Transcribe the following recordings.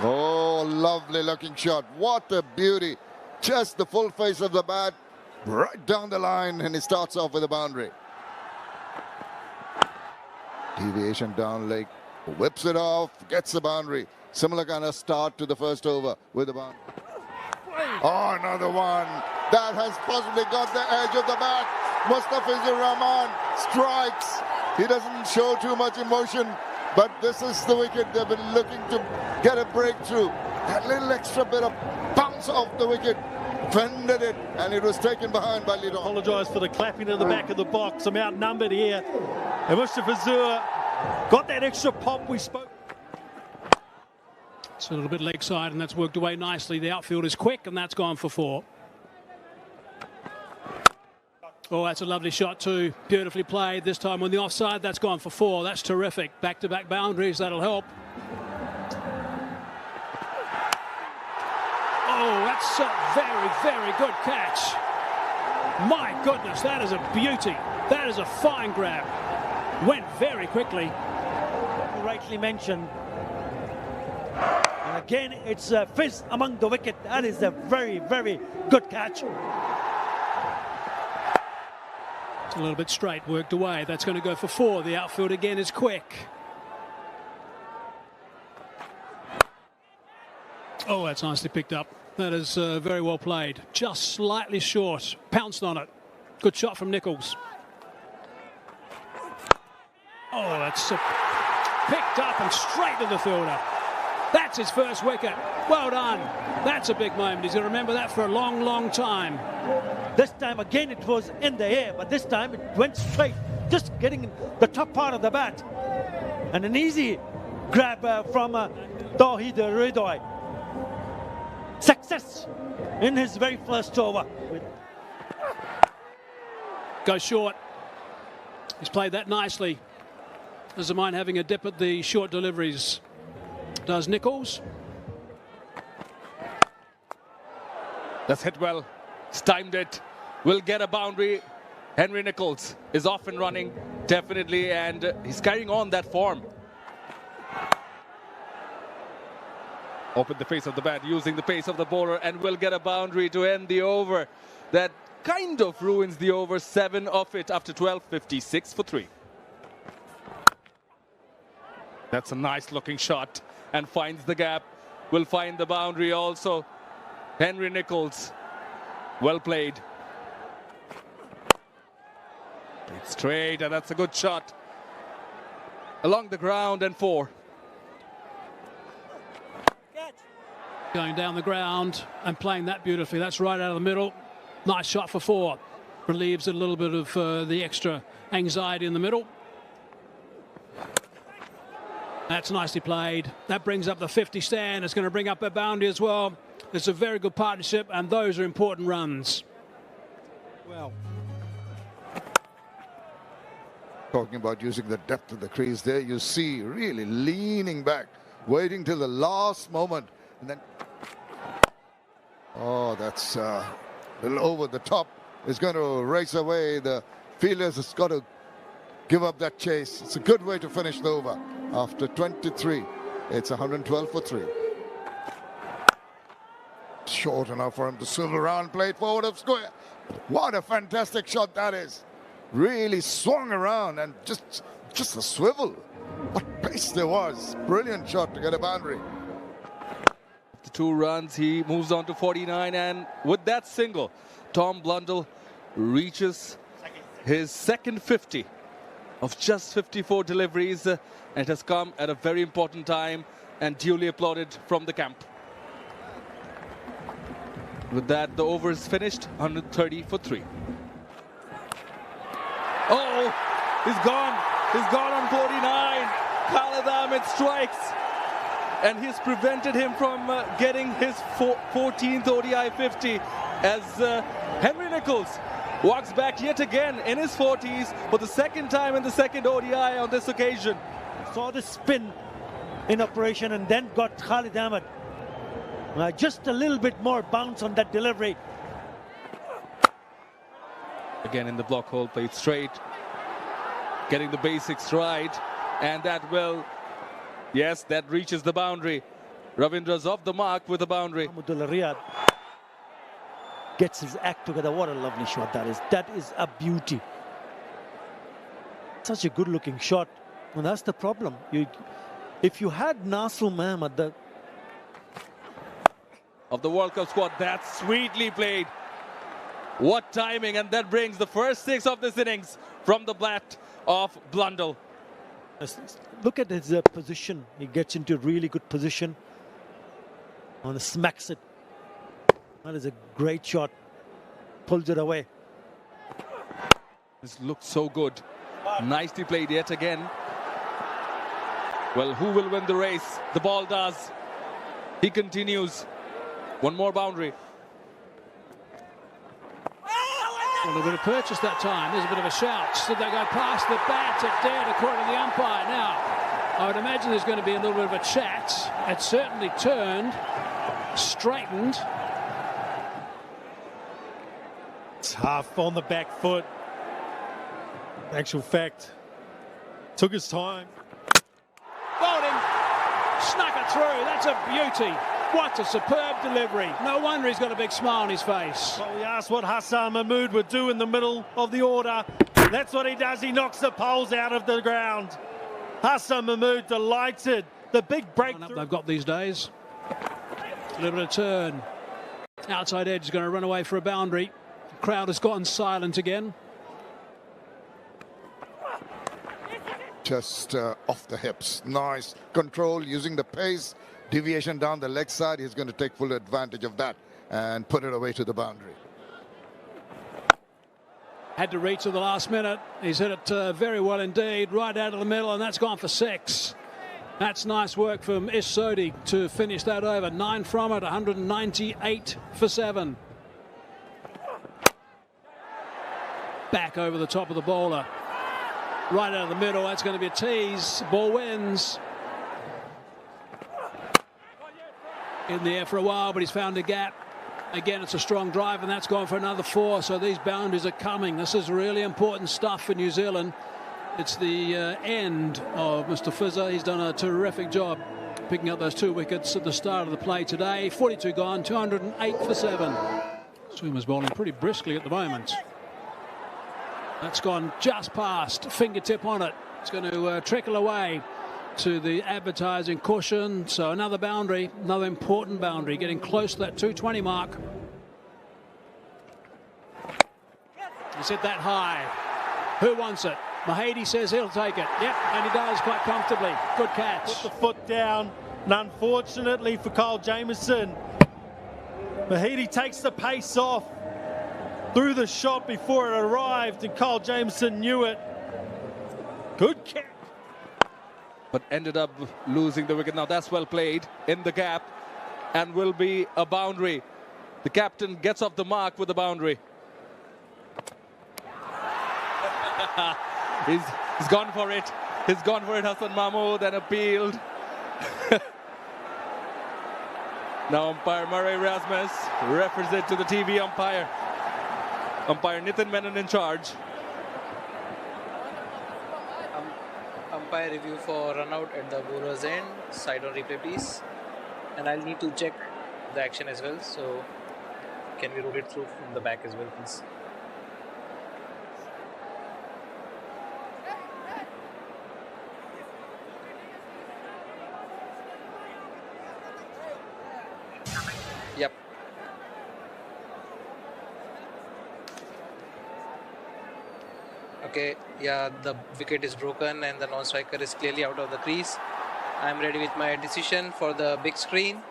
Oh, lovely looking shot. What a beauty. Just the full face of the bat, right down the line, and he starts off with a boundary. Deviation down leg, whips it off, gets the boundary. Similar kind of start to the first over with the boundary. Oh, another one. That has possibly got the edge of the bat. Mustafizur Rahman strikes. He doesn't show too much emotion, but this is the wicket. They've been looking to get a breakthrough. That little extra bit of bounce off the wicket fended it, and it was taken behind by Lidon. Apologise for the clapping in the back of the box. I'm outnumbered here. And Mustafizur got that extra pop we spoke. It's a little bit leg side, and that's worked away nicely. The outfield is quick, and that's gone for 4. Oh, that's a lovely shot too. Beautifully played. This time on the offside, that's gone for 4. That's terrific. Back-to-back boundaries, that'll help. Oh, that's a very, very good catch. My goodness, that is a beauty. That is a fine grab. Went very quickly. You rightly mentioned. And again, it's a fizz among the wicket. That is a very, very good catch. It's a little bit straight, worked away. That's going to go for 4. The outfield again is quick. Oh, that's nicely picked up. That is very well played. Just slightly short. Pounced on it. Good shot from Nichols. Oh, that's picked up and straight to the fielder. That's his first wicket. Well done. That's a big moment. He's going to remember that for a long, long time. This time again it was in the air, but this time it went straight, just getting the top part of the bat. And an easy grab from Tawhid Ridoy. Success in his very first over. Goes short. He's played that nicely. Doesn't mind having a dip at the short deliveries. Does Nichols. That's hit well. Timed it. Will get a boundary. Henry Nichols is off and running, definitely, and he's carrying on that form. Open the face of the bat, using the pace of the bowler, and will get a boundary to end the over. That kind of ruins the over. 7 of it after 12, 56 for 3. That's a nice looking shot and finds the gap. Will find the boundary also. Henry Nichols, well played. Played straight, and that's a good shot. Along the ground, and 4. Going down the ground and playing that beautifully. That's right out of the middle. Nice shot for 4. Relieves a little bit of the extra anxiety in the middle. That's nicely played. That brings up the 50 stand. It's going to bring up a boundary as well. It's a very good partnership, and those are important runs. Well, Talking about using the depth of the crease there, you see really leaning back, waiting till the last moment, and then oh, that's a little over the top. It's going to race away. The fielders has got to give up that chase. It's a good way to finish the over. After 23, it's 112 for 3. Short enough for him to swivel around, play it forward of square. What a fantastic shot that is. Really swung around and just a swivel. What pace there was. Brilliant shot to get a boundary. After 2 runs, he moves on to 49, and with that single, Tom Blundell reaches his second 50 of just 54 deliveries, and it has come at a very important time and duly applauded from the camp. With that, the over is finished, 130 for 3. Oh, he's gone. He's gone on 49. Khalid Ahmed strikes, and he's prevented him from getting his 14th ODI 50 as Henry Nichols walks back yet again in his 40s for the second time in the second ODI on this occasion. saw the spin in operation and then got Khalid Ahmed. Just a little bit more bounce on that delivery. Again in the block hole, played straight, getting the basics right, and that will, yes, that reaches the boundary. Ravindra's off the mark with a boundary. Mahmudullah Riyad gets his act together. What a lovely shot that is. That is a beauty. Such a good looking shot. And that's the problem. If you had Nasr Mohammed, Of the World Cup squad, that's sweetly played. What timing, and that brings the first 6 of this innings from the bat of Blundell. look at his position. He gets into a really good position and smacks it. That is a great shot. Pulls it away. This looks so good. Nicely played yet again. Well, who will win the race? The ball does. He continues. One more boundary. Well, they would have purchased that time. There's a bit of a shout. Did they go past the bat? It did, according to the umpire. Now, I would imagine there's going to be a little bit of a chat. It certainly turned, straightened. It's half on the back foot. In actual fact, took his time. Bowling, snuck it through. That's a beauty. What a superb delivery. No wonder he's got a big smile on his face. Well, we asked what Hassan Mahmood would do in the middle of the order. That's what he does. He knocks the poles out of the ground. Hassan Mahmood delighted. The big breakthrough they've got these days. A little bit of turn. Outside edge is going to run away for a boundary. The crowd has gotten silent again. Just off the hips. Nice control using the pace. Deviation down the leg side. He's going to take full advantage of that and put it away to the boundary. Had to reach at the last minute. He's hit it very well indeed, right out of the middle, and that's gone for 6. That's nice work from Ish Sodhi to finish that over. 9 from it, 198 for 7. Back over the top of the bowler. Right out of the middle, that's going to be a tease. Ball wins. In the air for a while, but he's found a gap. Again, it's a strong drive, and that's gone for another 4. So these boundaries are coming. This is really important stuff for New Zealand. It's the end of Mr. Fizzer. He's done a terrific job picking up those 2 wickets at the start of the play today. 42 gone, 208 for 7. Swimmer's bowling pretty briskly at the moment. That's gone just past, fingertip on it. It's going to trickle away to the advertising cushion. So another boundary, another important boundary, getting close to that 220 mark. He's hit that high. Who wants it? Mahady says he'll take it. Yep, and he does quite comfortably. Good catch. put the foot down, and unfortunately for Kyle Jamieson, Mahidi takes the pace off through the shot before it arrived, and Kyle Jamieson knew it. Good catch. But ended up losing the wicket. Now that's well played in the gap and will be a boundary. The captain gets off the mark with a boundary. He's gone for it. He's gone for it, Hassan Mahmood, and appealed. Now umpire Murray Rasmus refers it to the TV umpire. Umpire Nitin Menon in charge. Umpire review for run out at the bowler's end. Side on replay, please. And I'll need to check the action as well. So can we roll it through from the back as well, please? Yep. Okay, yeah, the wicket is broken and the non-striker is clearly out of the crease. I'm ready with my decision for the big screen.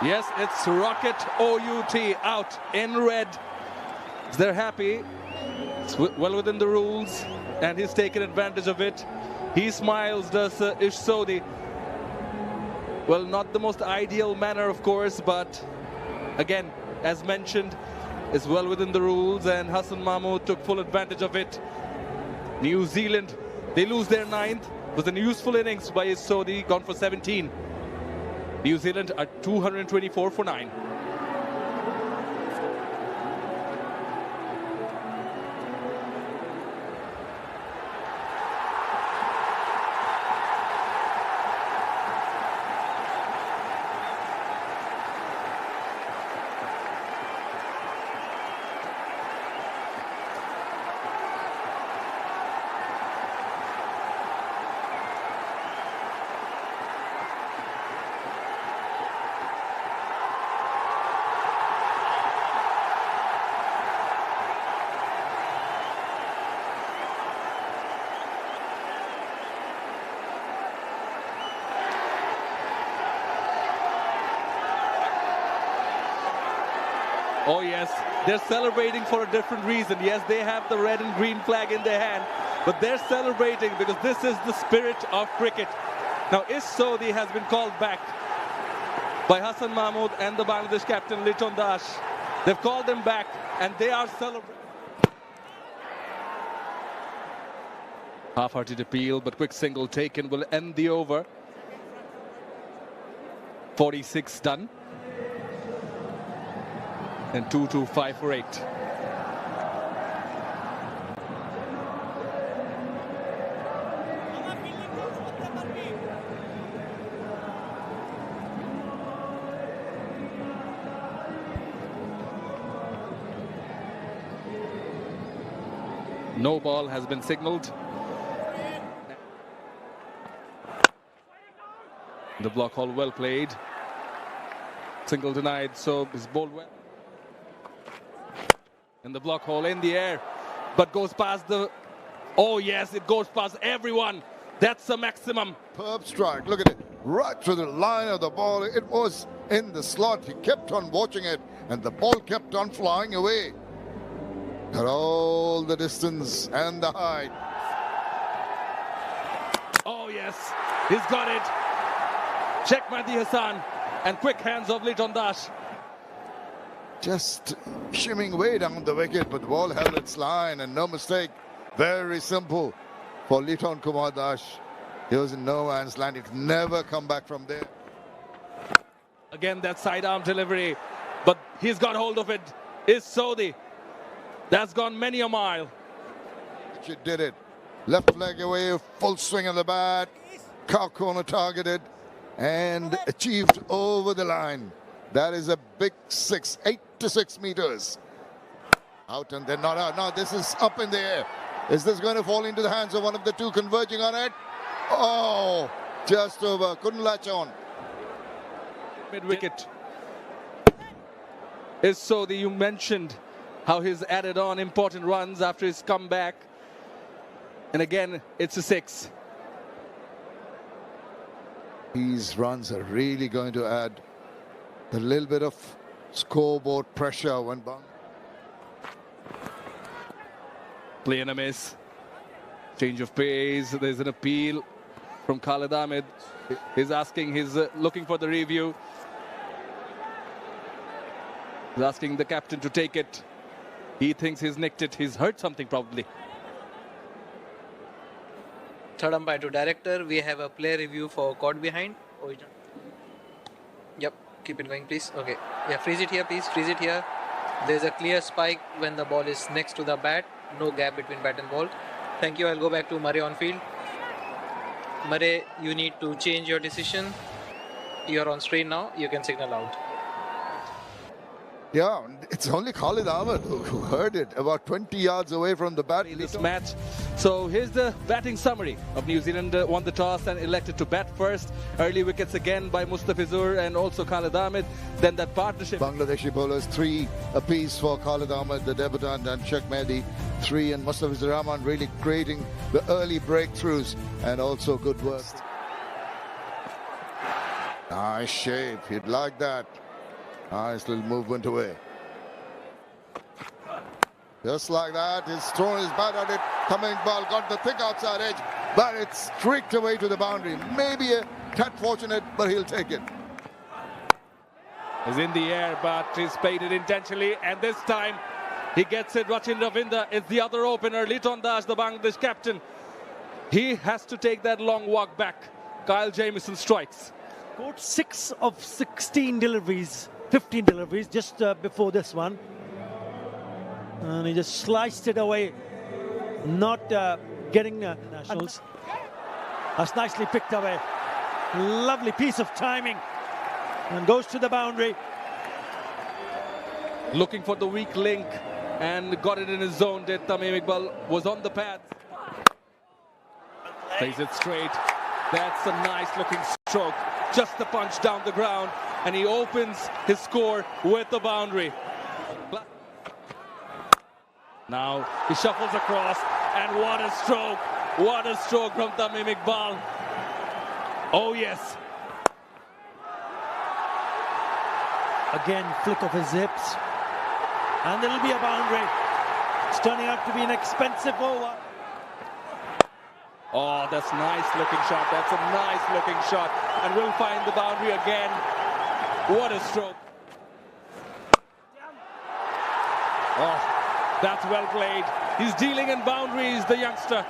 Yes, it's Rocket OUT out in red. They're happy. It's well within the rules, and he's taken advantage of it. He smiles, does Ish Sodhi. Well, not the most ideal manner, of course, but again, as mentioned, it's well within the rules, and Hassan Mahmood took full advantage of it. New Zealand, they lose their 9th. It was a useful innings by Ish Sodhi, gone for 17. New Zealand are 224 for 9. Oh yes, they're celebrating for a different reason. Yes, they have the red and green flag in their hand, but they're celebrating because this is the spirit of cricket. Now Sodhi has been called back by Hassan Mahmood and the Bangladesh captain Liton Das. They've called them back and they are celebrating. Half-hearted appeal, but quick single taken will end the over. 46 done. And 2-5 for 8. No ball has been signaled. The block hole well played. Single denied, so it's bowled well. And the block hole in the air, but goes past the... Oh yes, it goes past everyone. That's the maximum. Superb strike, look at it. Right to the line of the ball. It was in the slot. He kept on watching it and the ball kept on flying away. Got all the distance and the height. Oh yes, he's got it. Check Mehdi Hassan and quick hands of Liton Das. Just shimming way down the wicket, but the ball held its line and no mistake. Very simple for Liton Kumar Das. He was in no man's land. He could never come back from there. Again, that sidearm delivery, but he's got hold of it. Sodhi. That's gone many a mile. She did it. Left leg away, full swing of the bat. Cow corner targeted and achieved over the line. That is a big 6, 8 to 6 meters. Out and then not out. Now this is up in the air. Is this going to fall into the hands of one of the two converging on it? Oh, just over. Couldn't latch on. Mid-wicket. Sodhi, you mentioned how he's added on important runs after his comeback. And again, it's a 6. These runs are really going to add a little bit of scoreboard pressure when Bang. Play and a miss. Change of pace. There's an appeal from Khalid Ahmed. He's asking, he's looking for the review. He's asking the captain to take it. He thinks he's nicked it. He's hurt something probably. Third umpire to director. We have a play review for caught behind. Yep, keep it going please. Okay, yeah, freeze it here please, freeze it here. There's a clear spike when the ball is next to the bat. No gap between bat and ball. Thank you, I'll go back to Murray on field. Murray, you need to change your decision. You're on screen now, you can signal out. Yeah, it's only Khalid Ahmed who heard it about 20 yards away from the bat. In this match. So here's the batting summary of New Zealand. Won the toss and elected to bat first. Early wickets again by Mustafizur and also Khalid Ahmed. Then that partnership. Bangladeshi bowlers 3 apiece for Khalid Ahmed, the debutant, and Sheikh Mehdi 3, and Mustafizur Rahman really creating the early breakthroughs and also good work. Nice shape, he'd like that. Nice little movement away. Just like that, he's thrown his bat at it. Coming ball, got the thick outside edge, but it's streaked away to the boundary. Maybe a tad fortunate, but he'll take it. Is in the air, but he's played it intentionally, and this time he gets it. Rachin Ravinda is the other opener. Liton Das, the Bangladesh captain. He has to take that long walk back. Kyle Jamieson strikes. Got 6 of 16 deliveries. 15 deliveries just before this one, and he just sliced it away, not getting nationals. That's nicely picked away. Lovely piece of timing, and goes to the boundary. Looking for the weak link and got it in his zone. Did Tamim Iqbal, was on the pads. Plays it straight. That's a nice looking stroke. Just the punch down the ground, and he opens his score with the boundary. Now he shuffles across, and what a stroke! What a stroke from Tamim Iqbal. Oh yes. Again, flick of his hips. And there'll be a boundary. It's turning out to be an expensive over. Oh, that's nice looking shot. That's a nice looking shot. And we'll find the boundary again. What a stroke. Oh, that's well played. He's dealing in boundaries, the youngster.